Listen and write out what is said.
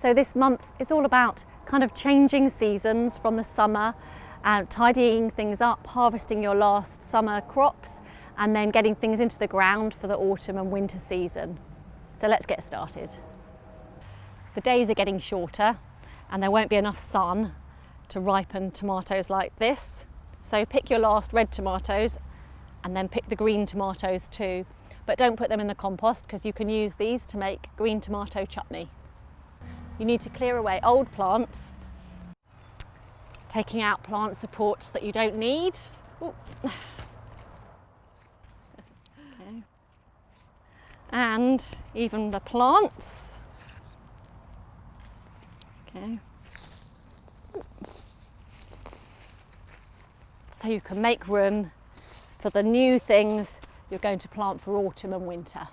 So this month is all about kind of changing seasons from the summer, tidying things up, harvesting your last summer crops, and then getting things into the ground for the autumn and winter season. So let's get started. The days are getting shorter and there won't be enough sun to ripen tomatoes like this. So pick your last red tomatoes and then pick the green tomatoes too. But don't put them in the compost because you can use these to make green tomato chutney. You need to clear away old plants, taking out plant supports that you don't need. Ooh. Okay. And even the plants. Okay. So you can make room for the new things you're going to plant for autumn and winter.